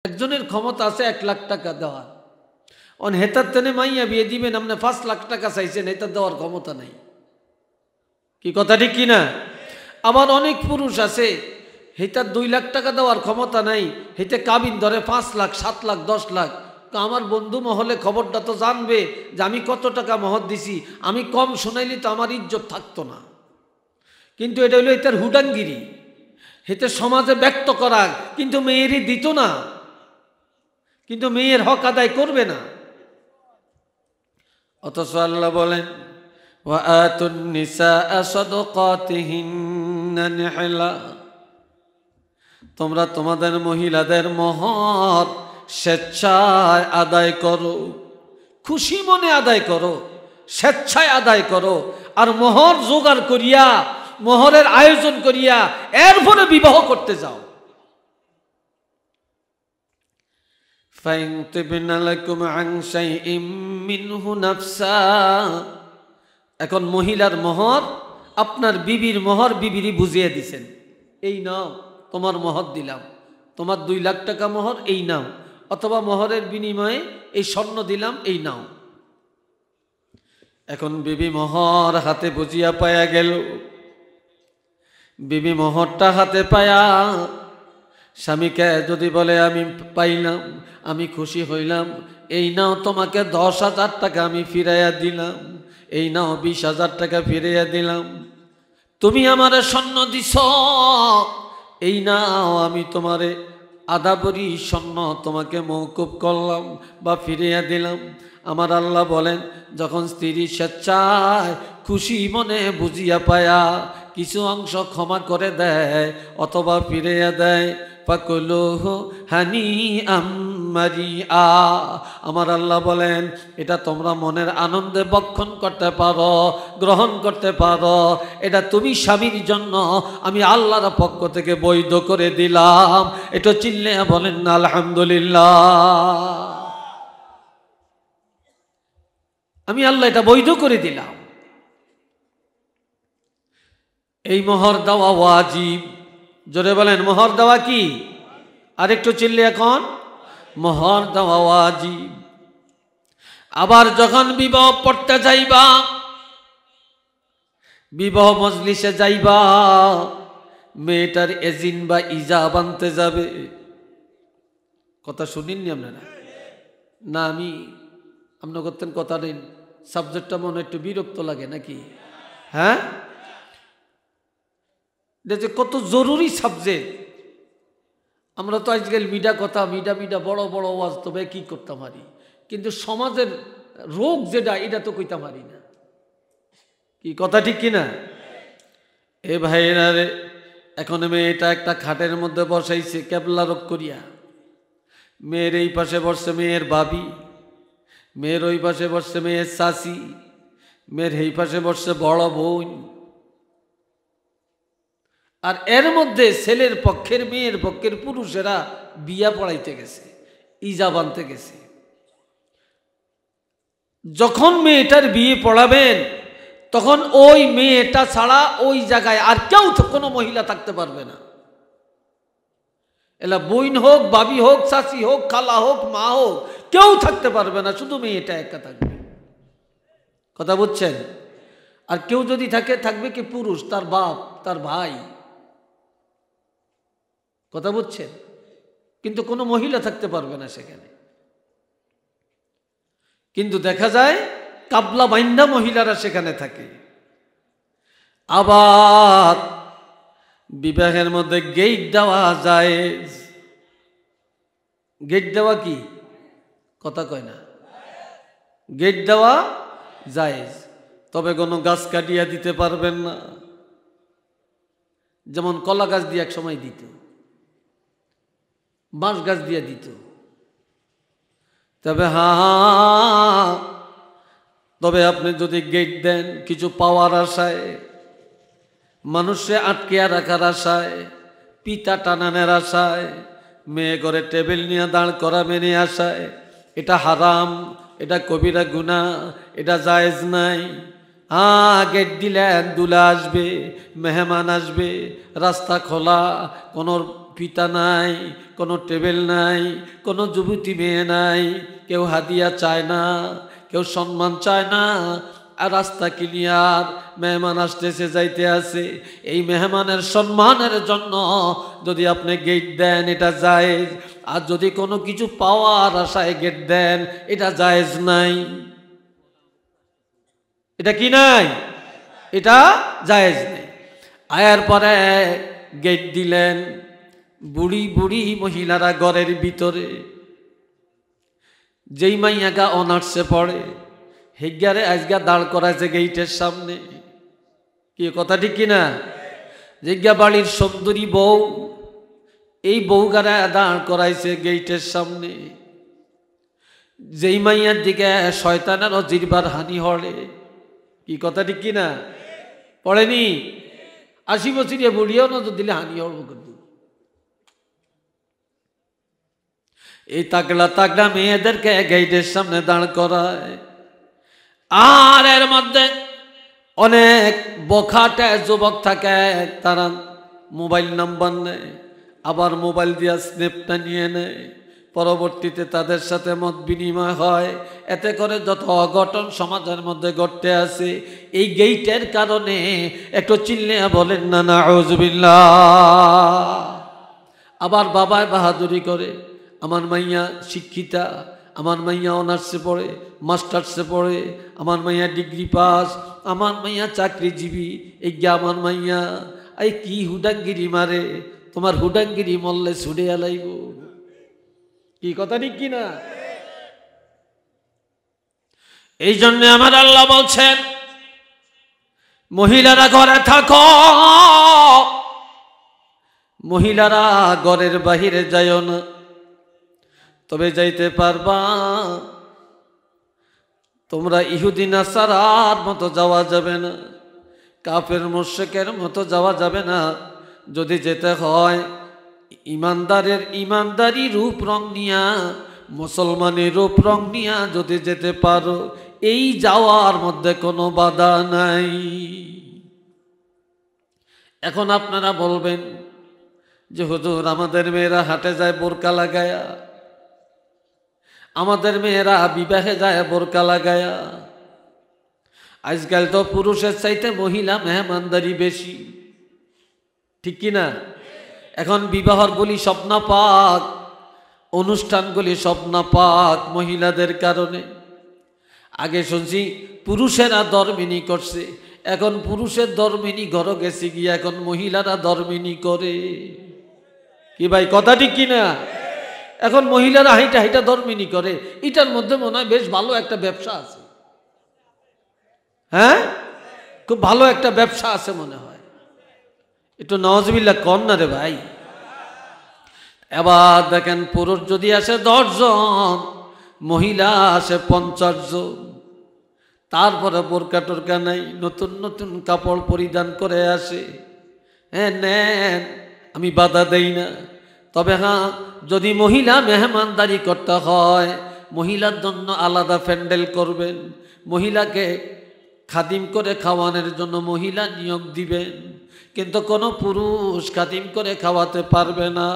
একজনের ক্ষমতা আছে 1 লাখ টাকা দেওয়ার, অন হেতার তেনে মাইয়া বিয়ে দিবেন, আপনি 5 লাখ টাকা চাইছেন, হেতার দেওয়ার ক্ষমতা নাই। কি কথা ঠিক কিনা? আবার অনেক পুরুষ আছে হেতার 2 লাখ টাকা দেওয়ার ক্ষমতা নাই, হেতে কাবিন ধরে 5 লাখ 7 লাখ 10 লাখ। তো আমার বন্ধু মহলে খবরটা তো জানবে যে আমি কত টাকা মহর দিছি, আমি কম শোনাইলি তো আমার ইজ্জত থাকতো না। কিন্তু এটা হইল এটার হুডাঙ্গিরি, হেতে সমাজে ব্যক্ত করা, কিন্তু মেয়েরই দিত না, কিন্তু মেয়ের হক আদায় করবে না। অথচ আল্লাহ বলেন ওয়া আতুন নিসা সাদাকাতিহিন্না নিহলা, তোমরা তোমাদের মহিলাদের মহর স্বেচ্ছায় আদায় করো, খুশি মনে আদায় করো, স্বেচ্ছায় আদায় করো। আর মহর জোগাড় করিয়া, মহরের আয়োজন করিয়া এরপরে বিবাহ করতে যাও। এখন মহিলার মহর, আপনার বিবির মহর বিবিরই বুঝিয়ে দিছেন, এই নাও তোমার মহর দিলাম, তোমার 2 লাখ টাকা মহর, এই নাও, অথবা মহরের বিনিময়ে এই স্বর্ণ দিলাম, এই নাও। এখন বিবি মহর হাতে বুঝিয়া পায়া গেল, বিবি মহরটা হাতে পায়া স্বামীকে যদি বলে আমি পাইলাম, আমি খুশি হইলাম, এই নাও তোমাকে 10,000 টাকা আমি ফিরাইয়া দিলাম, এই নাও 20,000 টাকা ফিরাইয়া দিলাম, তুমি আমারে স্বর্ণ দিছ, এই নাও আমি তোমারে আধা ভরি স্বর্ণ তোমাকে মওকুফ করলাম বা ফিরিয়ে দিলাম। আমার আল্লাহ বলেন, যখন স্ত্রী স্বেচ্ছায় খুশি মনে বুঝিয়া পায়া কিছু অংশ ক্ষমা করে দেয় অথবা ফিরিয়ে দেয়, ফাকুলুহু হানিআম মারিআ, আমার আল্লাহ বলেন এটা তোমরা মনের আনন্দে ভক্ষণ করতে পারো, গ্রহণ করতে পারো, এটা তুমি স্বামীর জন্য আমি আল্লাহর পক্ষ থেকে বৈধ করে দিলাম। এটা চিল্লে বলেন না আলহামদুলিল্লাহ, আমি আল্লাহ এটা বৈধ করে দিলাম। এই মোহর দেওয়া ওয়াজিব, জোরে বলেন মোহর দেওয়া কি? আরেকটু চিল্লে এখন, মোহর দেওয়া ওয়াজিব। আবার যখন বিবাহ পড়তে যাইবা, বিবাহ মজলিসে যাইবা, মেয়েটার এজিন বা ইজাব আনতে যাবে, কথা শুনিননি আপনারা? না আমি আপনার করতেন কথা নেই, সাবজেক্টটা মনে একটু বিরক্ত লাগে নাকি? হ্যাঁ, যে কত জরুরি সাবজেক্ট। আমরা তো আজকাল মিডা কথা, মিডা বড় বড় ওয়াজ তবে কি করতে পারি, কিন্তু সমাজের রোগ যেটা এটা তো কইতে পারি না। কি কথা ঠিক কিনা? এ ভাইরা রে, এখন মেয়েটা একটা খাটের মধ্যে বসাইছে কেবলা রোগ করিয়া, মেয়ের এই পাশে বসছে মেয়ের ভাবি, মেয়ের ওই পাশে বসছে মেয়ের শাশি, মেয়ের এই পাশে বসছে বড় বোন, আর এর মধ্যে ছেলের পক্ষের মেয়ের পক্ষের পুরুষেরা বিয়া পড়াইতে গেছে, ইজাব আনতে গেছে। যখন মেয়েটার বিয়ে পড়াবেন তখন ওই মেয়েটা ছাড়া ওই জায়গায় আর কেউ কোনো মহিলা থাকতে পারবে না। এলা বোন হোক, বাবি হোক, চাচি হোক, খালা হোক, মা হোক, কেউ থাকতে পারবে না, শুধু মেয়েটা একা থাকবে। কথা বুঝছেন? আর কেউ যদি থাকে, থাকবে কি পুরুষ, তার বাপ, তার ভাই। কথা বুঝছেন? কিন্তু কোনো মহিলা থাকতে পারবে না সেখানে। কিন্তু দেখা যায় কাবলা বাইন্দা মহিলারা সেখানে থাকে। আবার বিবাহের মধ্যে গেট দেওয়া যায়, গেট দেওয়া কি? কথা কয় না, গেট দেওয়া জায়েজ, তবে কোনো গাছ কাটিয়া দিতে পারবেন না। যেমন কলা গাছ দিয়ে এক সময় দিত, বাঁশ গাছ দিয়ে দিত, তবে তবে আপনি যদি গেট দেন কিছু পাওয়ার আশায়, মানুষে আটকিয়া রাখার আশায়, পিতা টানানের আশায়, মেয়ে ঘরে টেবিল নিয়ে দাঁড় করাবেন এই আশায়, এটা হারাম, এটা কবিরা গুনাহ, এটা জায়েজ নাই। গেট দিলেন, দুলা আসবে, মেহমান আসবে, রাস্তা খোলা, কোনো ফিতা নাই, কোনো টেবিল নাই, কোনো যুবতী মেয়ে নাই, কেউ হাদিয়া চায় না, কেউ সম্মান চায় না। আর রাস্তা ক্লিয়ার, মেহমান আসতেছে যাইতে আছে, এই মেহমানের সম্মানের জন্য যদি আপনি গেট দেন এটা জায়েজ, আর যদি কোনো কিছু পাওয়ার আশায় গেট দেন এটা জায়েজ নাই। এটা কি নাই? এটা জায়েজ নেই। আয়ার পরে গেট দিলেন, বুড়ি বুড়ি মহিলারা ঘরের ভিতরে, যেই মাইয়াগা অনার্সে পড়ে হেগারে আজগা দাঁড় করাইছে গেইটের সামনে। কি কথা ঠিক কিনা? জিজ্ঞা বাড়ির সুন্দরী বউ, এই বউগারা দাঁড় করাইছে গেইটের সামনে। যেই মাইয়ার দিকে শয়তানের জিরবার হানি হলে। কি কথা ঠিক কিনা? পড়েনি? 80 বছরিয়া বুড়িও নজর দিলে হানি হব কিন্তু। এই তাগড়া তাগড়া মেয়েদেরকে গেইটের সামনে দাঁড় করায়, আর এর মধ্যে অনেক বখাটে যুবক থাকে, তারা মোবাইল নাম্বার নেয়, আবার মোবাইল দিয়া স্ন্যাপটা নিয়ে নেয়, পরবর্তীতে তাদের সাথে মত বিনিময় হয়। এতে করে যত অঘটন সমাজের মধ্যে ঘটতে আছে এই গেইটের কারণে। একটু চিল্লে বলেন না নাউযুবিল্লাহ। আবার বাবায় বাহাদুরি করে, আমার মাইয়া শিক্ষিতা, আমার মাইয়া অনার্সে পড়ে, মাস্টার্সে পড়ে, আমার মাইয়া ডিগ্রি পাস, আমার মাইয়া চাকরিজীবী, এই আমার মাইয়া এই কি হুডাঙ্গিরি মারে, তোমার হুডাঙ্গিরি মরলে ছুড়ে আলাইব। কি কথা ঠিক কিনা? এই জন্য আমার আল্লাহ বলছেন, মহিলারা ঘরে থাকো, মহিলারা ঘরের বাহিরে যাইও না। তবে যাইতে পারবা, তোমরা ইহুদি নাসারার মতো যাওয়া যাবে না, কাফের মুশরিকের মতো যাওয়া যাবে না। যদি যেতে হয় ইমানদারের ইমানদারি রূপ রং নিয়া, মুসলমানের রূপ রং নিয়া যদি যেতে পারো, এই যাওয়ার মধ্যে কোনো বাধা নাই। এখন আপনারা বলবেন যে হুজুর আমাদের মেয়েরা হাটে যায় বোরকা লাগায়া, আমাদের মেয়েরা বিবাহে যায় বোরকা লাগায়া। আজকাল তো পুরুষের চাইতে মহিলা মেহমানদারি বেশি, ঠিক কিনা? এখন বিবাহরগুলি স্বপ্ন পাক, অনুষ্ঠানগুলি স্বপ্ন পাক মহিলাদের কারণে। আগে শুনছি পুরুষেরা ধর্মিনী করছে, এখন পুরুষের ধর্মিনী ঘর গেছে গিয়ে এখন মহিলারা ধর্মিনী করে। কি ভাই কথা ঠিক কিনা? এখন মহিলারা হাইটা হাইটা ধর্মিনী করে। এটার মধ্যে মনে হয় বেশ ভালো একটা ব্যবসা আছে। হ্যাঁ, খুব ভালো একটা ব্যবসা আছে মনে হয়। একটু নাউযুবিল্লাহ কন না রে ভাই। এবার দেখেন, পুরুষ যদি আসে 10 জন, মহিলা আসে 50 জন। তারপরে বোরকা টোরকা নাই, নতুন নতুন কাপড় পরিধান করে আসে। হ্যাঁ নেন, আমি বাধা দেই না। তবে হ্যাঁ, যদি মহিলা মেহমানদারি করতে হয়, মহিলার জন্য আলাদা প্যান্ডেল করবেন, মহিলাকে খাদিম করে খাওয়ানোর জন্য মহিলা নিয়োগ দিবেন। কিন্তু কোনো পুরুষ খাদিম করে খাওয়াতে পারবে না।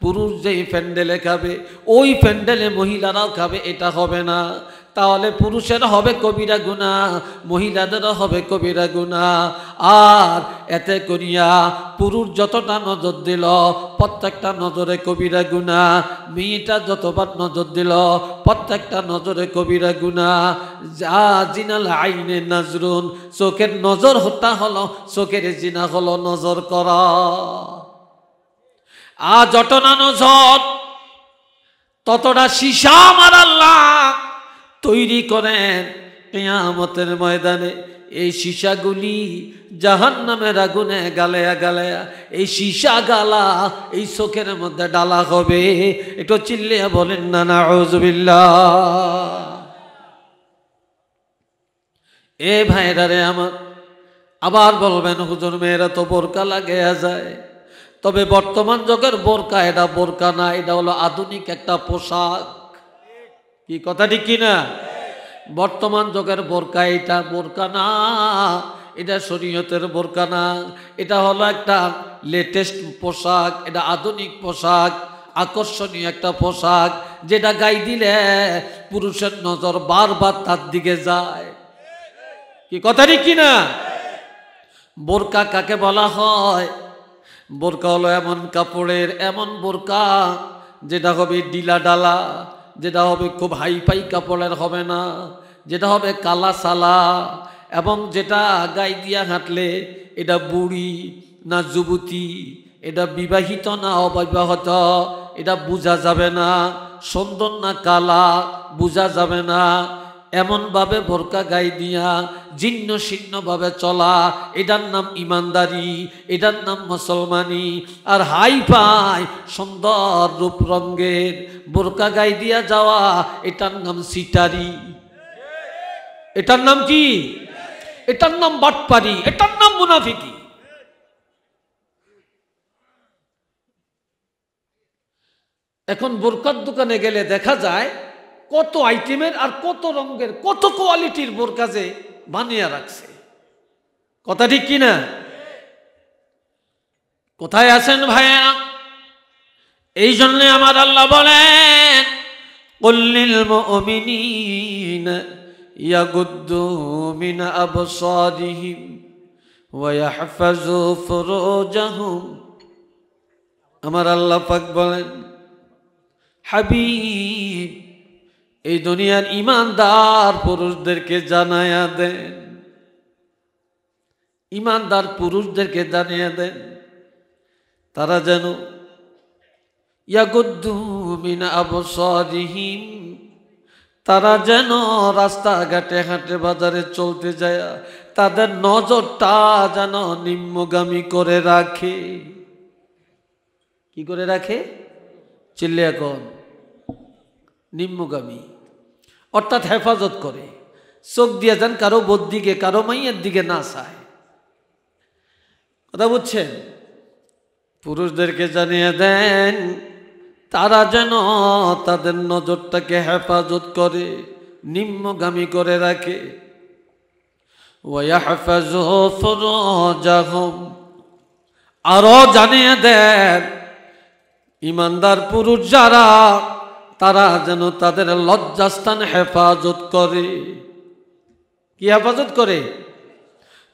পুরুষ যেই প্যান্ডেলে খাবে ওই প্যান্ডেলে মহিলারাও খাবে, এটা হবে না। তাহলে পুরুষের হবে কবিরা গুনাহ, মহিলাদেরও হবে কবিরা গুনাহ। আর এতে করিয়া পুরুষ যতটা নজর দিল প্রত্যেকটা নজরে কবিরা গুনাহ, মেয়েটা যতবার নজর দিল প্রত্যেকটা নজরে কবিরা গুনাহ। যা জিনাল আইনে নাজরুন, চোখের নজর হত্যা হলো, চোখের জিনা হলো নজর করা। আর যত না নজর ততটা সীসা আমার আল্লাহ তৈরি করেন কিয়ামতের ময়দানে। এই সীসাগুলি জাহান্নামের আগুনে গালায়া গালায়া এই সীসা গালা এই চোখের মধ্যে ডালা হবে। একটু চিল্লিয়া বলেন না নাউযুবিল্লাহ। এ ভাইরা রে আমার, আবার বলবেন হুজুর মেয়েরা তো বোরকা লাগাইয়া যায়। তবে বর্তমান যুগের বোরকা এটা বোরকা না, এটা হলো আধুনিক একটা পোশাক। কি কথা ঠিক কিনা? বর্তমান যুগের বোরকা এটা বোরকা না, এটা শরীয়তের বোরকা না, এটা হলো একটা লেটেস্ট পোশাক, এটা আধুনিক পোশাক, আকর্ষণীয় একটা পোশাক, যেটা গায়ে দিলে পুরুষের নজর বারবার তার দিকে যায়। কি কথা ঠিক কিনা? বোরকা কাকে বলা হয়? বোরকা হলো এমন কাপড়ের এমন বোরকা যেটা হবে ডিলা ডালা, যেটা হবে খুব হাইফাই কাপড়ের হবে না, যেটা হবে কালা সালা, এবং যেটা গায়ে দিয়া হাঁটলে এটা বুড়ি না যুবতী, এটা বিবাহিত না অবিবাহিত এটা বোঝা যাবে না, সুন্দর না কালা বোঝা যাবে না, এমনভাবে বোরকা গায়ে দিয়া জীর্ণ শীর্ণভাবে চলা, এটার নাম ইমানদারি, এটার নাম মুসলমানি। আর হাই ফাই সুন্দর রূপ রঙ্গের বোরকা গায়ে দিয়া যাওয়া, এটার নাম সিটারি। এটার নাম কি? এটার নাম বাটপারি, এটার নাম মুনাফিকি। এখন বোরকার দোকানে গেলে দেখা যায় কত আইটেমের আর কত রঙের কত কোয়ালিটির বোরকা যে বানিয়ে রাখছে। কথা ঠিক কিনা? কোথায় আছেন ভাইয়েরা? এই জন্য আমার আল্লাহ বলেন, কুল্লিল মুমিনিনা ইয়াগুদ্দু মিন আবসারিহিম ওয়া ইয়াহফাজু ফুরুজাহুম। আমার আল্লাহ পাক বলেন, হাবিব এই দুনিয়ার ইমানদার পুরুষদেরকে জানায়া দেন, ইমানদার পুরুষদেরকে জানিয়ে দেন তারা যেন ইয়াগুদ্দু মিন আবসারিহিম, তারা যেন রাস্তাঘাটে হাটে বাজারে চলতে যায় তাদের নজরটা যেন নিম্নগামী করে রাখে। কি করে রাখে? চিল্লে এখন নিম্নগামী, অর্থাৎ হেফাজত করে, চোখ দিয়ে যান কারো বোর দিকে কারো মাইয়ের দিকে না চায়। কথা বুঝছেন? পুরুষদেরকে জানিয়ে দেন তারা যেন তাদের নজরটাকে হেফাজত করে, নিম্নগামী করে রাখে। ওয়াহফাজু ফুরুজাহুম, আরো জানিয়ে দেন ইমানদার পুরুষ যারা তারা যেন তাদের লজ্জাস্থান হেফাজত করে। কি হেফাজত করে?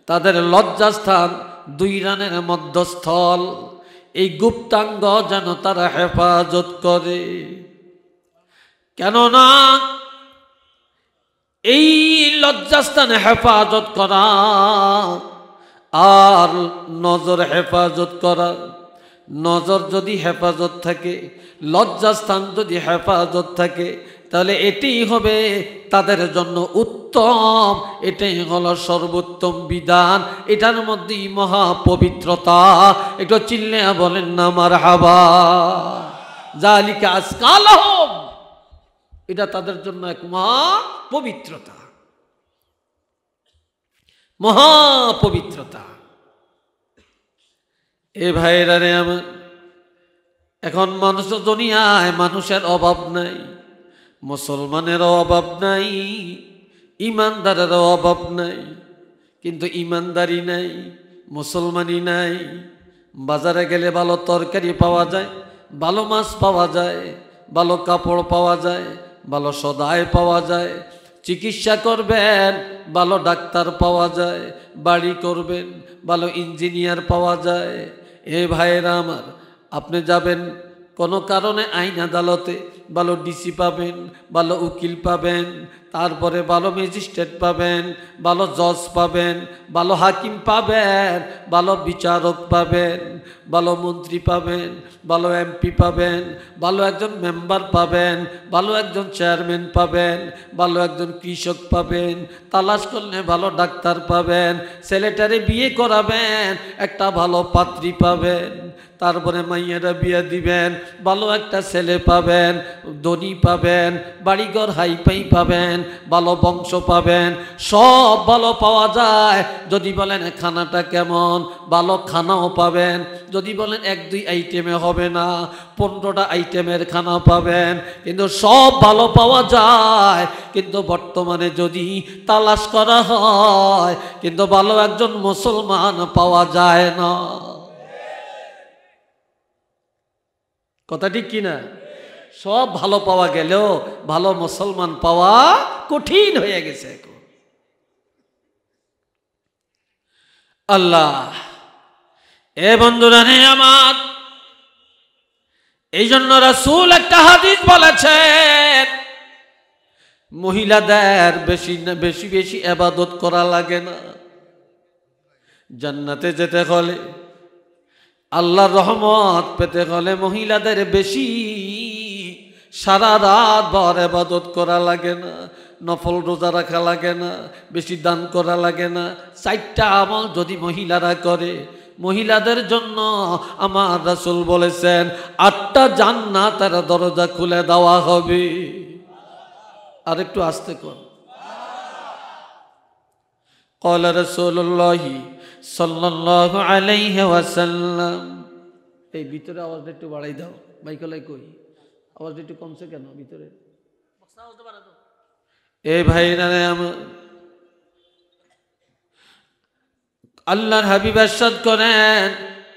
তাদের লজ্জাস্থান দুই রানের মধ্যস্থল, এই গুপ্তাঙ্গ যেন তারা হেফাজত করে। কেননা এই লজ্জাস্থান হেফাজত করা আর নজর হেফাজত করা, নজর যদি হেফাজত থাকে, লজ্জাস্থান যদি হেফাজত থাকে, তাহলে এটাই হবে তাদের জন্য উত্তম, এটাই হলো সর্বোত্তম বিধান, এটার মধ্যেই মহা পবিত্রতা। একটু চিল্লে বলেন না মারহাবা। যালিকা আসকালাহুম, এটা তাদের জন্য এক মহা পবিত্রতা, মহা পবিত্রতা। এ ভাইরা রে আমার, এখন মানুষ দুনিয়ায় মানুষের অভাব নাই, মুসলমানেরও অভাব নাই, ইমানদারেরও অভাব নাই, কিন্তু ইমানদারি নাই, মুসলমানি নাই। বাজারে গেলে ভালো তরকারি পাওয়া যায়, ভালো মাছ পাওয়া যায়, ভালো কাপড় পাওয়া যায়, ভালো সদাই পাওয়া যায়, চিকিৎসা করবেন ভালো ডাক্তার পাওয়া যায়, বাড়ি করবেন ভালো ইঞ্জিনিয়ার পাওয়া যায়। এ ভাইয়েরা আমার, আপনি যাবেন কোনো কারণে আইন আদালতে, ভালো ডিসি পাবেন, ভালো উকিল পাবেন, তারপরে ভালো ম্যাজিস্ট্রেট পাবেন, ভালো জজ পাবেন, ভালো হাকিম পাবেন, ভালো বিচারক পাবেন, ভালো মন্ত্রী পাবেন, ভালো এমপি পাবেন, ভালো একজন মেম্বার পাবেন, ভালো একজন চেয়ারম্যান পাবেন, ভালো একজন কৃষক পাবেন, তালাশ করলে ভালো ডাক্তার পাবেন, ছেলেটারে বিয়ে করাবেন একটা ভালো পাত্রী পাবেন, তারপরে মাইয়ারা বিয়া দিবেন, ভালো একটা ছেলে পাবেন, ধনী পাবেন, বাড়িঘর হাইপাই পাবেন, ভালো বংশ পাবেন, সব ভালো পাওয়া যায়। যদি বলেন খানাটা কেমন, ভালো খানাও পাবেন। যদি বলেন 1-2 আইটেমে হবে না, 15টা আইটেমের খানা পাবেন, কিন্তু সব ভালো পাওয়া যায়। কিন্তু বর্তমানে যদি তালাশ করা হয়, কিন্তু ভালো একজন মুসলমান পাওয়া যায় না। কথা ঠিক কিনা? সব ভালো পাওয়া গেলেও ভালো মুসলমান পাওয়া কঠিন হয়ে গেছে এখন। আল্লাহ, এ বন্ধুরা রে আমার, এই জন্য রাসূল একটা হাদিস বলেছেন, মহিলাদের বেশি বেশি ইবাদত করা লাগে না। জান্নাতে যেতে হলে, আল্লাহর রহমত পেতে হলে মহিলাদের বেশি সারা রাত ভর ইবাদত করা লাগে না, নফল রোজা রাখা লাগে না, বেশি দান করা লাগে না। 4টা আমল যদি মহিলারা করে, মহিলাদের জন্য আমার রাসূল বলেছেন 8টা জান্নাতের দরজা খুলে দেওয়া হবে। আর একটু আস্তে কর। ক্বালা রাসূলুল্লাহি সাল্লাল্লাহু আলাইহি ওয়াসাল্লাম। এই ভিতরে আওয়াজটা একটু বাড়াই দাও, মাইকলাই কই আওয়াজটা একটু কমছে কেন ভিতরে? এই ভাইরা আমার, আল্লাহর হাবিব ইরশাদ করেন,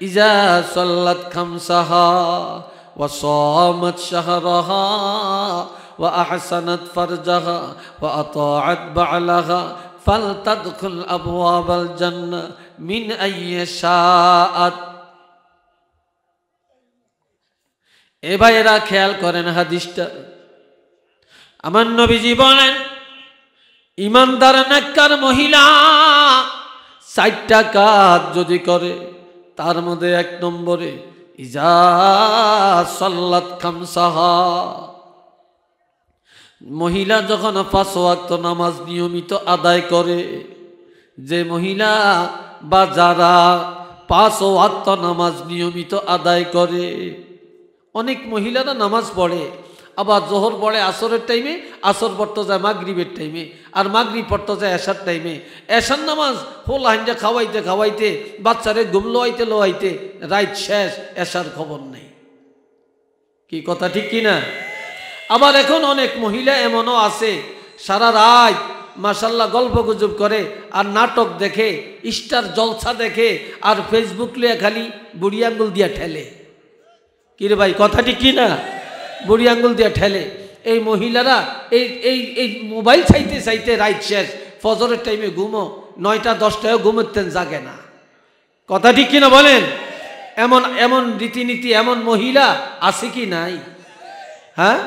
ইজা সাল্লাত খামসাহা ওয়া সামাত শাহরাহা ওয়া আহসানাত ফারজাহা ওয়া আতাআত বা'লাহা ফালতাদখুল আবওয়াবাল জান্নাহ মিন আইয়্যি শাআত। এ ভাইরা খেয়াল করেন হাদিসটা। আমার নবীজি বলেন, ইমানদার নেককার মহিলা 4টা কাজ যদি করে, তার মধ্যে 1 নম্বরে ইজা সাল্লাত খামসাহা, মহিলা যখন 5 ওয়াক্ত নামাজ নিয়মিত আদায় করে। যে মহিলা বা যারা 5 ওয়াক্ত নামাজ নিয়মিত আদায় করে, অনেক মহিলারা নামাজ পড়ে, আবার জোহর পড়ে আসরের টাইমে, আসর পড়তে যায় মাগরিবের টাইমে, আর মাগরিব পড়তে যায় এশার টাইমে। এশার নামাজ হোল হাইন্দা খাওয়াইতে খাওয়াইতে, বাচ্চারে ঘুম লোয়াইতে রাত শেষ, এশার খবর নেই। কি কথা ঠিক কিনা? আবার এখন অনেক মহিলা এমনও আছে, সারা রাত মাশাল্লাহ গল্প গুজব করে, আর নাটক দেখে, স্টার জলসা দেখে, আর ফেসবুক লিয়ে খালি বুড়ি আঙ্গুল দিয়া ঠেলে। কিরে ভাই, কথা ঠিক কিনা? বুড়ি আঙ্গুল দিয়া ঠেলে। এই মহিলারা এই মোবাইল চাইতে চাইতে রাত শেষ, ফজরের টাইমে ঘুমো, 9টা 10টায় ঘুমোতেন, জাগে না। কথা ঠিক কিনা বলেন? এমন এমন রীতিনীতি, এমন মহিলা আছে কি নাই? হ্যাঁ,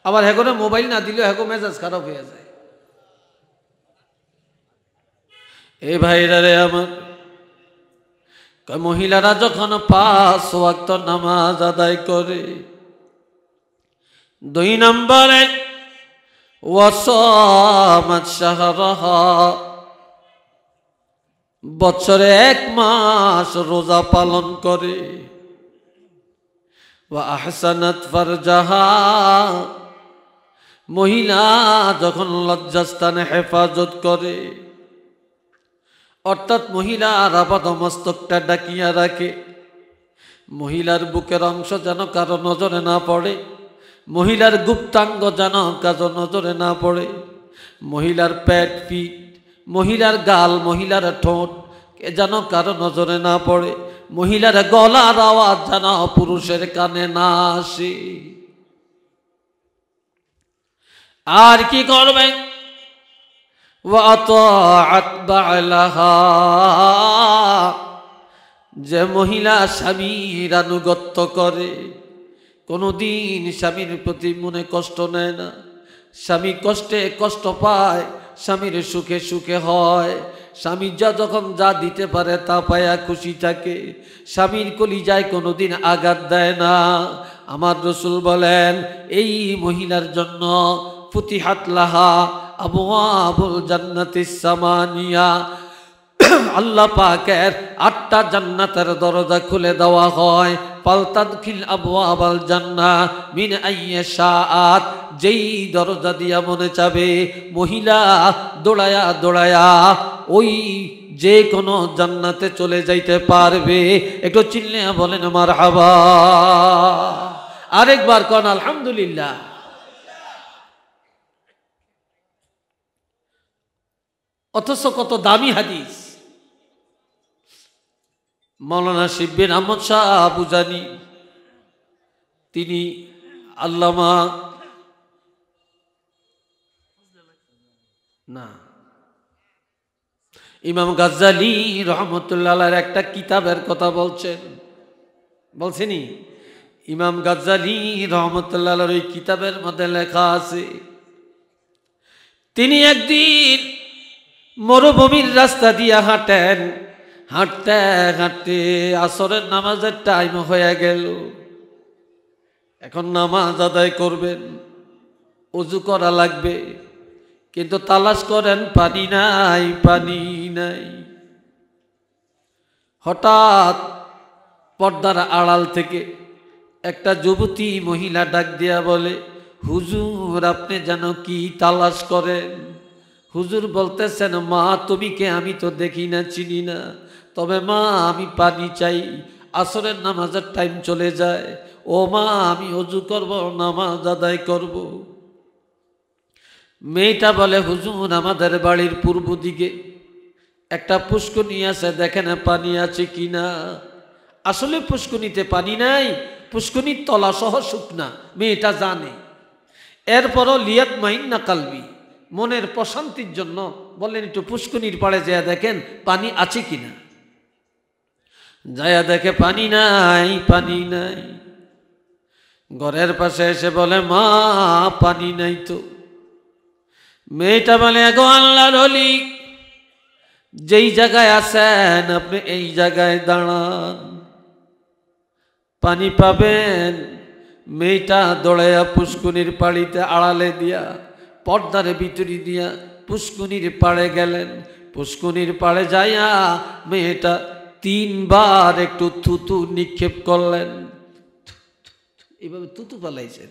আবার হেগোরে মোবাইল না দিলেও হেগো মেজাজ খারাপ হয়ে যায়। এই ভাইরা রে আমার, মহিলারা যখন 5 ওয়াক্ত নামাজ আদায় করে, 2 নম্বরে ওয়াসামাত শাহরাহা, বছরে 1 মাস রোজা পালন করে, ওয়া আহসানাত ফারজাহা, মহিলা যখন লজ্জাস্থানে হেফাজত করে, অর্থাৎ মহিলার আপাদমস্তকটা ডাকিয়া রাখে, মহিলার বুকের অংশ যেন কারো নজরে না পড়ে, মহিলার গুপ্তাঙ্গ যেন কারো নজরে না পড়ে, মহিলার পেট পিঠ, মহিলার গাল, মহিলার ঠোঁট যেন কারো নজরে না পড়ে, মহিলার গলার আওয়াজ যেন পুরুষের কানে না আসে। আর কি করবে? যে মহিলা স্বামীর আনুগত্য করে, কোনোদিন স্বামীর প্রতি মনে কষ্ট নেয় না, স্বামী কষ্টে কষ্ট পায়, স্বামীর সুখে সুখে হয়, স্বামী যখন যা দিতে পারে তা পায়া খুশি থাকে, স্বামীর কলিজায় কোনোদিন আঘাত দেয় না। আমার রাসূল বলেন, এই মহিলার জন্য ফুতিহাত লাহা আবওয়াবুল জান্নাতিস সামানিয়া, আল্লাহ পাকের 8টা জান্নাতের দরজা খুলে দেওয়া হয়। ফালতাদখিল আবওয়াবাল জান্নাহ মিন আইয়্যি শাআত, যেই দরজা দিয়া মনে চাবে মহিলা দৌড়ায়া দৌড়ায়া ওই যে কোনো জান্নাতে চলে যাইতে পারবে। একটু চিল্লে বলেন মারহাবা। আরেকবার কোন আলহামদুলিল্লাহ। অথচ কত দামি হাদিস। মাওলানা শিব্বির আহমদ শাহ আবুজানি তিনি আল্লামা না ইমাম গাজ্জালি রহমতুল্লাহ আলাইহির একটা কিতাবের কথা বলছেনি। ইমাম গাজ্জালি রহমতুল্লাহ আলাইহির ওই কিতাবের মধ্যে লেখা আছে, তিনি একদিন মরুভূমির রাস্তা দিয়ে হাঁটতে হাঁটতে আসরের নামাজের টাইম হয়ে গেল। এখন নামাজ আদায় করবেন, ওযু করা লাগবে, কিন্তু তালাশ করেন পানি নাই। হঠাৎ পর্দার আড়াল থেকে একটা যুবতী মহিলা ডাক দিয়া বলে, হুজুর আপনি যেন কি তালাশ করেন? হুজুর বলতেছেন, মা তুমি কে? আমি তো দেখি না, চিনি না, তবে মা আমি পানি চাই, আসরের নামাজের টাইম চলে যায়। ও মা আমি ওযু করব, নামাজ আদায় করব। মেয়েটা বলে, হুজুর আমাদের বাড়ির পূর্ব দিকে একটা পুষ্করণী আছে, দেখেন পানি আছে কিনা। আসলে পুষ্করণীতে পানি নাই, পুষ্করণীর তলা সহ শুকনা, মেয়েটা জানে। এরপরও লিয়াত মাইন্না কালবি, মনের প্রশান্তির জন্য বললেন একটু পুষ্করণীর পাড়ে যেয়ে দেখেন পানি আছে কিনা। যায়া দেখে পানি নাই। ঘরের পাশে এসে বলে, মা পানি নাই তো। মেয়েটা বলে, গো আল্লাহর ওলি, যেই জায়গায় আছেন আপনি এই জায়গায় দাঁড়ান, পানি পাবেন। মেয়েটা দৌড়াইয়া পুষ্করণীর পাড়িতে আড়ালে দিয়া পর্দার ভিতরি দিয়া পুষ্করণীর পাড়ে গেলেন। পুষ্করণীর পাড়ে যাইয়া মেয়েটা 3 বার একটু থুতু নিক্ষেপ করলেন, এইভাবে থুতু পালাইছেন।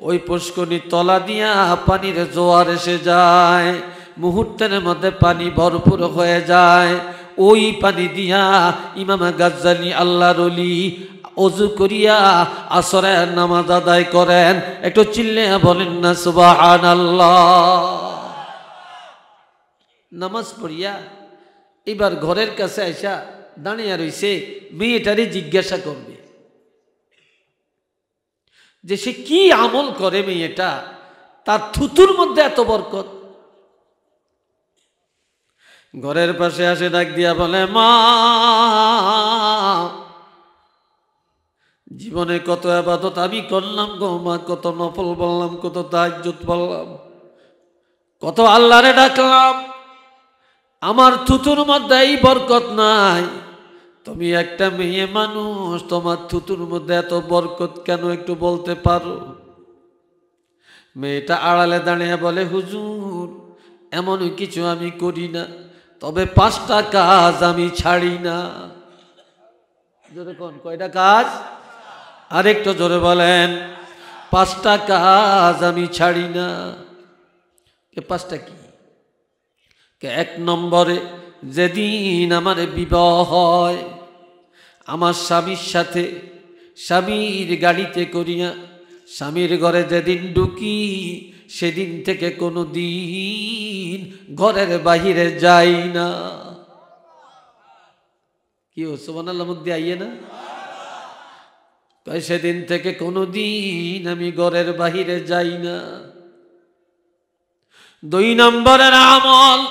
ওই পুষ্করণীর তলা দিয়া পানির জোয়ার এসে যায়, মুহূর্তের মধ্যে পানি ভরপুর হয়ে যায়। ওই পানি দিয়া ইমাম গাজ্জালি আল্লাহর ওলি ওযু করিয়া আসরের নামাজ আদায় করেন। একটু চিল্লে বলেন না সুবহানাল্লাহ। নামাজ পড়িয়া এবার ঘরের কাছে আইসা দাঁড়িয়ে রইছে, মেয়েটারে জিজ্ঞাসা করবে যে সে কি আমল করে মেয়েটা, তার থুতুর মধ্যে এত বরকত। ঘরের পাশে আসে ডাক দিয়া বলে, মা জীবনে কত ইবাদত আমি করলাম গো মা, কত নফল বললাম, কত তাহাজ্জুদ বললাম, কত আল্লাহরে ডাকলাম, আমার থুতুর মধ্যে এই বরকত নাই। তুমি একটা মেয়ে মানুষ, তোমার থুতুর মধ্যে এত বরকত কেন একটু বলতে পারো? মেয়েটা আড়ালে দাঁড়িয়ে বলে, হুজুর এমন কিছু আমি করি না, তবে 5টা কাজ আমি ছাড়ি না। জোরে কোন কয়টা কাজ? আরেকটু জোরে বলেন। 5টা কাজ আমি ছাড়ি না। 5টা কি? 1 নম্বরে, যেদিন আমার বিবাহ হয়, আমার স্বামীর সাথে স্বামীর গাড়িতে করিয়া স্বামীর ঘরে যেদিন ঢুকি, সেদিন থেকে কোনো দিন ঘরের বাহিরে যাই না। কি সুবহানাল্লাহ মধ্যে আইয়ে না? সেদিন থেকে কোনো দিন আমি ঘরের বাহিরে যাই না। 2 নম্বরের আমল,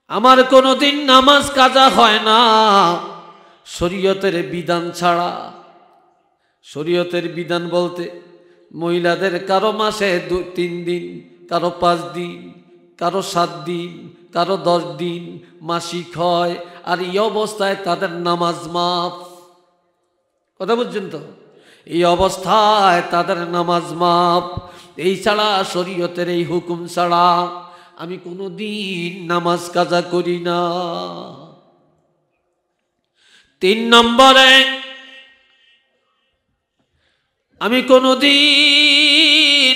আমার কোনোদিন নামাজ কাজা হয় না শরীয়তের বিধান ছাড়া। শরীয়তের বিধান বলতে মহিলাদের কারো মাসে 3 দিন, কারো 5 দিন, কারো 7 দিন, কারো 10 দিন মাসিক হয়, আর এই অবস্থায় তাদের নামাজ মাফ। কথা বুঝছেন তো? এই অবস্থায় তাদের নামাজ মাফ। এই ছাড়া শরীয়তের এই হুকুম ছাড়া আমি কোনোদিন নামাজ কাজা করি না। 3 নম্বরে, আমি কোনোদিন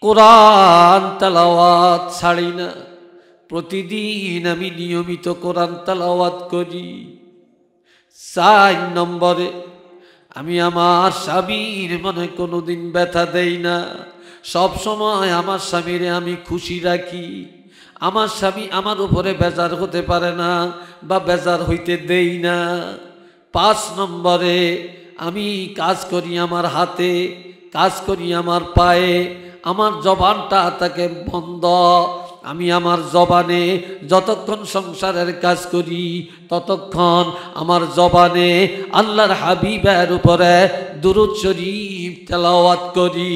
কোরআন তেলাওয়াত ছাড়ি না, প্রতিদিন আমি নিয়মিত কোরআন তেলাওয়াত করি। 4 নম্বরে, আমি আমার স্বামীর মনে কোনোদিন ব্যথা দেই না, সব সময় আমার স্বামীরে আমি খুশি রাখি। আমার স্বামী আমার উপরে বেজার হতে পারে না বা বেজার হইতে দেই না। 5 নম্বরে, আমি কাজ করি আমার হাতে, কাজ করি আমার পায়ে, আমার জবানটা তাকে বন্ধ। আমি আমার জবানে যতক্ষণ সংসারের কাজ করি ততক্ষণ আমার জবানে আল্লাহর হাবিবের উপরে দুরূদ শরীফ তেলাওয়াত করি,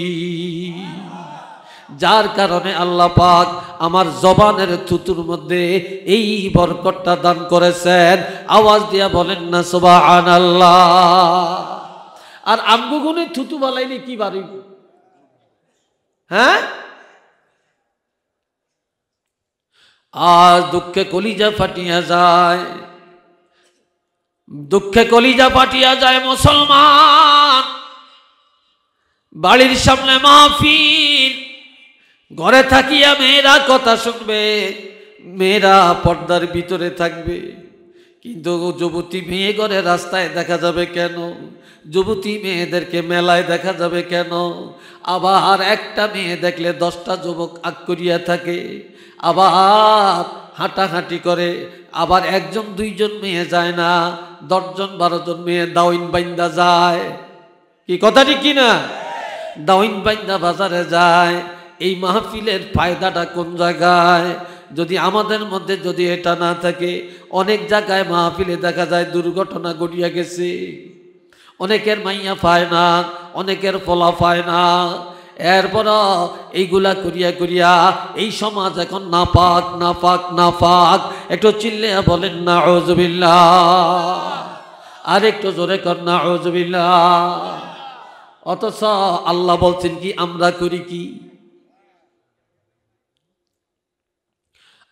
যার কারণে আল্লাহ পাক আমার জবানের থুতুর মধ্যে এই বরকতটা দান করেছেন। আওয়াজ দিয়া বলেন না সুবহানাল্লাহ। আর আমগুগুনে থুতু বালাইলে কি বাড়িব? হ্যাঁ, আর দুঃখে কলিজা ফাটিয়া যায়, দুঃখে কলিজা ফাটিয়া যায় মুসলমান। বাড়ির সামনে মাহফিল, ঘরে থাকিয়া মেয়েরা কথা শুনবে, মেয়েরা পর্দার ভিতরে থাকবে, কিন্তু যুবতী মেয়ে ঘরে রাস্তায় দেখা যাবে কেন? যুবতী মেয়েদেরকে মেলায় দেখা যাবে কেন? আবার একটা মেয়ে দেখলে 10টা যুবক আগ করিয়া থাকে, আবার হাঁটাহাঁটি করে, আবার 1জন 2জন মেয়ে যায় না, 10জন 12জন মেয়ে দাওইন বাইন্দা যায়। কি কথা ঠিক কিনা? দাওইন বাইন্দা বাজারে যায়। এই মাহফিলের ফায়দাটা কোন জায়গায়? যদি আমাদের মধ্যে যদি এটা না থাকে, অনেক জায়গায় মাহফিলে দেখা যায় দুর্ঘটনা ঘটিয়া গেছে। অনেকের মাইয়া পায় না, অনেকের ফলা পায় না, এরপর এইগুলা করিয়া করিয়া এই সমাজ এখন নাপাক নাপাক নাপাক। একটু চিল্লে বলেন নাউযুবিল্লাহ, আর একটু জোরে কর নাউযুবিল্লাহ। অথচ আল্লাহ বলছেন কি, আমরা করি কি?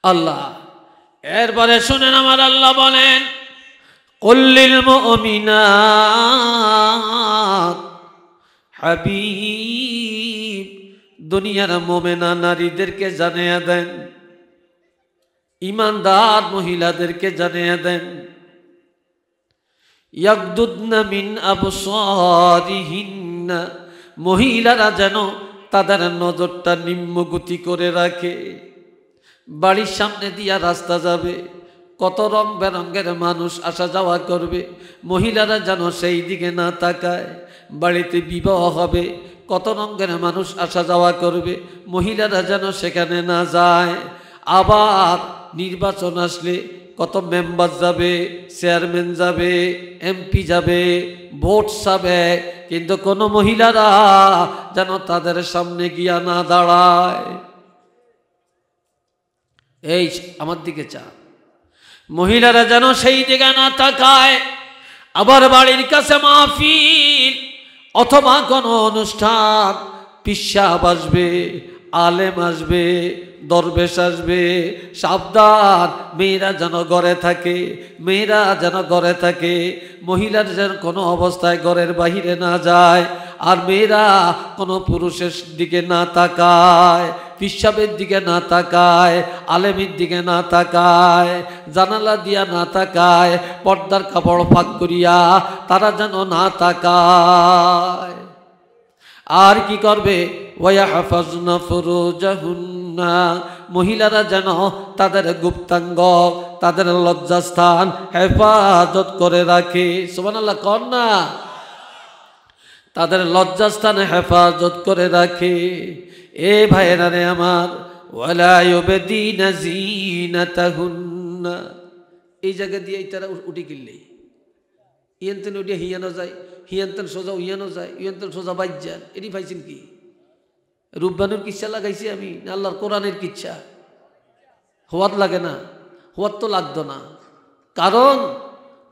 আল্লাহ এরপরে শুনেন, আমার আল্লাহ বলেন কুল্লিল মুমিনাত, হাবিব দুনিয়ার মুমিনা নারীদেরকে জানিয়ে দেন, ইমানদার মহিলাদেরকে জানিয়ে দেন, ইয়াগদুদনা মিন আবসারিহিন্না, মহিলারা যেন তাদের নজরটা নিম্নগতি করে রাখে। বাড়ির সামনে দিয়া রাস্তা যাবে, কত রং বেরঙ্গের মানুষ আসা যাওয়া করবে, মহিলারা যেন সেই দিকে না তাকায়। বাড়িতে বিবাহ হবে, কত রঙের মানুষ আসা যাওয়া করবে, মহিলারা যেন সেখানে না যায়। আবার নির্বাচন আসলে কত মেম্বার যাবে, চেয়ারম্যান যাবে, এমপি যাবে, ভোট যাবে, কিন্তু কোনো মহিলারা যেন তাদের সামনে গিয়া না দাঁড়ায়। এই আমার দিকে চা, মহিলারা যেন সেই দিকে না তাকায়। আবার বাড়ির কাছে মাহফিল অথবা কোনো অনুষ্ঠান, পিসাব আসবে, আলেম আসবে, দরবেশ আসবে, সাবধান, মেয়েরা যেন ঘরে থাকে, মেয়েরা যেন ঘরে থাকে, মহিলার যেন কোনো অবস্থায় ঘরের বাহিরে না যায়। আর মেয়েরা কোনো পুরুষের দিকে না তাকায়, পিসাবের দিকে না তাকায়, আলেমের দিকে না তাকায়, জানালা দিয়া না তাকায়, পর্দার কাপড় ফাঁক করিয়া তারা যেন না তাকায়। আর কি করবে? ওয়াহফাজনা ফুরুজাহুন্না, মহিলারা যেন তাদের গুপ্তাঙ্গ, তাদের লজ্জাস্থান হেফাজত করে রাখে। সুবহানাল্লাহ কর না, তাদের লজ্জাস্থান হেফাজত করে রাখে। এ ভাইয়েরা রে আমার, ওয়ালা ইউবদিনা যিনাতাহুন্না, এই জায়গা দিয়ে তারা উঠি কিনলেই ইয়ান্তেন উঠিয়া হিয়ানো যায়, হিয়ান্তেন সোজা উইয়ানো যায়, ইয়ান্তেন সোজা বাইর যান। এটি পাইছেন কি? রূপবানুর কিচ্ছা লাগাইছি আমি, আল্লাহর কোরআনের কিচ্ছা? হওয়াত লাগে না, হওয়াত তো লাগতো না, কারণ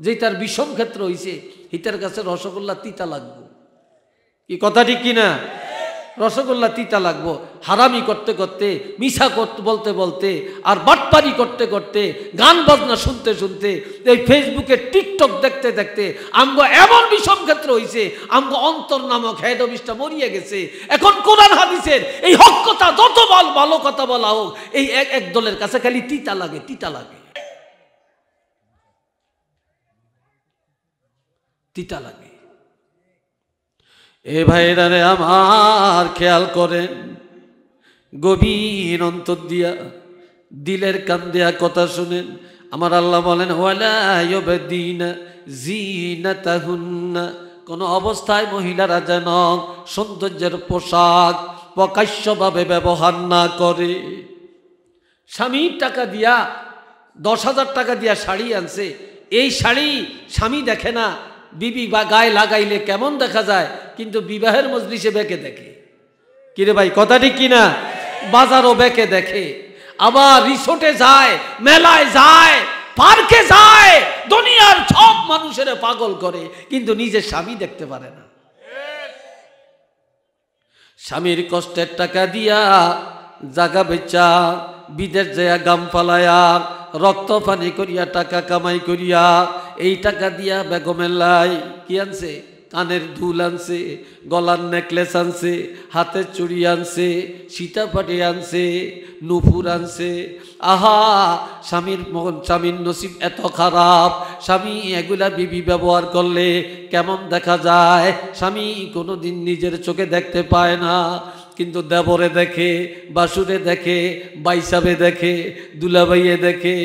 যে তার বিষম ক্ষেত্র হইছে হিতার কাছে রসগোল্লা তিতা লাগবো। কি কথা ঠিক কিনা? রসগোল্লা তিতা লাগবো, হারামি করতে করতে, মিছা করতে বলতে বলতে, আর বাটপারি করতে করতে, গান বাজনা শুনতে শুনতে, এই ফেসবুকে টিকটক দেখতে দেখতে আমগো এমন বিষম ক্ষেত্র হইছে, আমগো অন্তর নামক হেড অফিসটা মরিয়ে গেছে। এখন কোরআন হাদিসের এই হক কথা যত ভালো কথা বলা হোক, এই এক দলের কাছে খালি তিতা লাগে, তিতা লাগে, তিতা লাগে। এ ভাইরা রে আমার, খেয়াল করেন, গভীর অন্তর দিয়া, দিলের কান দিয়া কথা শুনেন। আমার আল্লাহ বলেন, ওয়ালা ইউবদিনা জিনাতাহুন্না, কোন অবস্থায় মহিলারা যেন সৌন্দর্যের পোশাক প্রকাশ্যভাবে ব্যবহার না করে। স্বামীর টাকা দিয়া 10,000 টাকা দিয়া শাড়ি আনছে, এই শাড়ি স্বামী দেখে না, বিবি বা গায়ে লাগাইলে কেমন দেখা যায়, কিন্তু বিবাহের মজলিসে বেঁকে দেখে। কিরে ভাই, কথা ঠিক কিনা? বাজারও বেঁকে দেখে, আবার রিসোর্টে যায়, মেলায় যায়, পার্কে যায়, দুনিয়ার সব মানুষের পাগল করে, কিন্তু নিজের স্বামী দেখতে পারে না। স্বামীর কষ্টের টাকা দিয়া জাগা বেচা, বিদেশ যায় গাম ফালায়া, রক্ত পানি করিয়া টাকা কামাই করিয়া, এই টাকা দিয়া বেগমের লাই কি আনছে? কানের দুল আনছে, গলার নেকলেস আনছে, হাতের চুড়ি আনছে, সীতাপাটি আনছে, নুপুর আনছে। আহা, স্বামীর নসিব এত খারাপ, স্বামী এগুলা বিবি ব্যবহার করলে কেমন দেখা যায়, স্বামী কোনোদিন নিজের চোখে দেখতে পায় না, কিন্তু দেবরে দেখে, বাসুরে দেখে, বাইসাবে দেখে, দুলাভাইয়ে দেখে,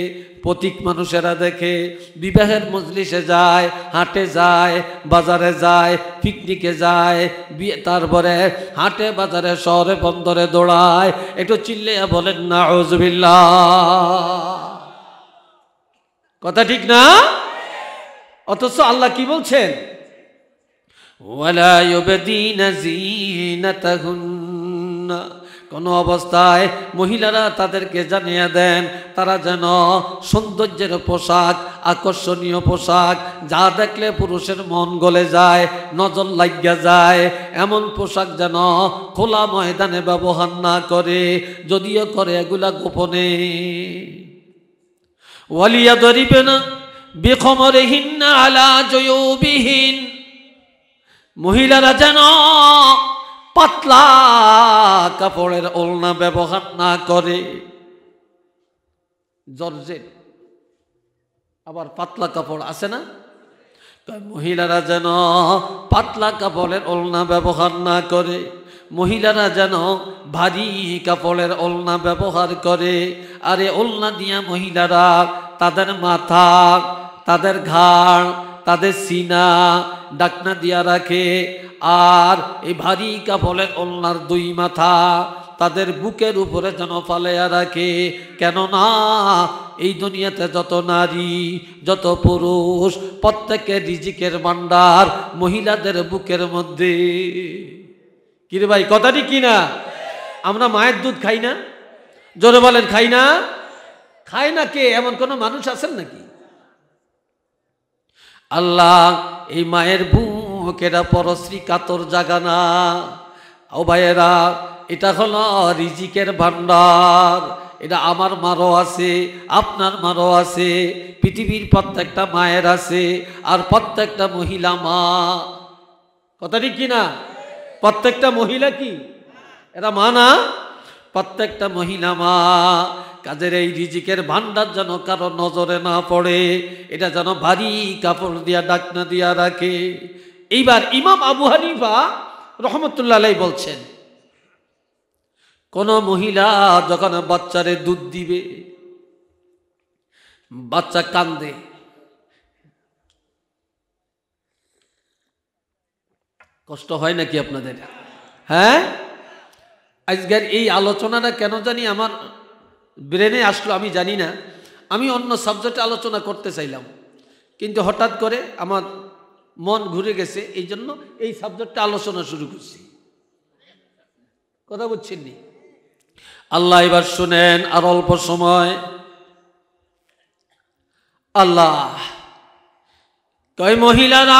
প্রতীক মানুষেরা দেখে, বিবাহের মজলিসে যায়, হাটে যায়, বাজারে যায়, পিকনিকে যায়, তারপরে হাটে বাজারে শহরে বন্দরে দৌড়ায়। একটু চিল্লিয়া বলেন নাউজুবিল্লাহ। কথা ঠিক না? অথচ আল্লাহ কি বলছেন? ওয়ালা ইউবদিনা জিনাতাহুন্না, কোন অবস্থায় মহিলারা তাদেরকে জানিয়ে দেন তারা যেন সৌন্দর্যের পোশাক, আকর্ষণীয় পোশাক, যা দেখলে পুরুষের মন গলে যায়, নজর লাগিয়া যায়, এমন পোশাক যেন খোলা ময়দানে ব্যবহার না করে, যদিও করে এগুলা গোপনে। ওয়ালিয়াদরিবনা বিখমরিহিন্না আলা জুয়ুবিহিন, মহিলারা যেন পাতলা কাপড়ের ওড়না ব্যবহার না করে। জর্জেট আবার পাতলা কাপড় আছে না, মহিলারা যেন পাতলা কাপড়ের ওড়না ব্যবহার না করে, মহিলারা যেন ভারী কাপড়ের ওড়না ব্যবহার করে। আরে ওড়না দিয়া মহিলারা তাদের মাথা, তাদের ঘাড়, তাদের সিনা ডাকনা দিয়া রাখে, আর এই ভারী কাপড়ের ওড়নার দুই মাথা তাদের বুকের উপরে যেন ফালাইয়া রাখে। কেননা এই দুনিয়াতে যত নারী, যত পুরুষ, প্রত্যেকের রিজিকের ভান্ডার মহিলাদের বুকের মধ্যে। কিরে ভাই, কথাটি কি না? আমরা মায়ের দুধ খাই না? জোরে বলেন, খাই না? খায় না কে? এমন কোন মানুষ আছেন নাকি? আল্লাহ এই মায়ের বুক এটা পরশ্রী কাতর জাগা না। ও ভাইয়েরা, এটা হলো রিজিকের ভান্ডার। এটা আমার মারও আছে, আপনার মারও আছে, পৃথিবীর প্রত্যেকটা মায়ের আছে, আর প্রত্যেকটা মহিলা মা। কথা ঠিক কিনা? প্রত্যেকটা মহিলা কি এরা মা না? প্রত্যেকটা মহিলা মা। কাজের এই রিজিকের ভান্ডার যেন কারো নজরে না পড়ে, এটা যেন ভারী কাপড় দিয়া ডাকনা দিয়া রাখে। এইবার ইমাম আবু হানিফা রহমতুল্লাহ আলাইহি বলছেন, কোন মহিলা যখন বাচ্চারে দুধ দিবে, বাচ্চা কান্দে, কষ্ট হয় নাকি আপনাদের? হ্যাঁ, আজকের এই আলোচনাটা কেন জানি আমার ব্রেনে আসলো, আমি জানি না। আমি অন্য সাবজেক্টে আলোচনা করতে চাইলাম, কিন্তু হঠাৎ করে আমার মন ঘুরে গেছে, এই জন্য এই সাবজেক্টে আলোচনা শুরু করছি। কথা বুঝছেননি? আল্লাহ এবার শুনেন, আর অল্প সময়। আল্লাহ কয় মহিলারা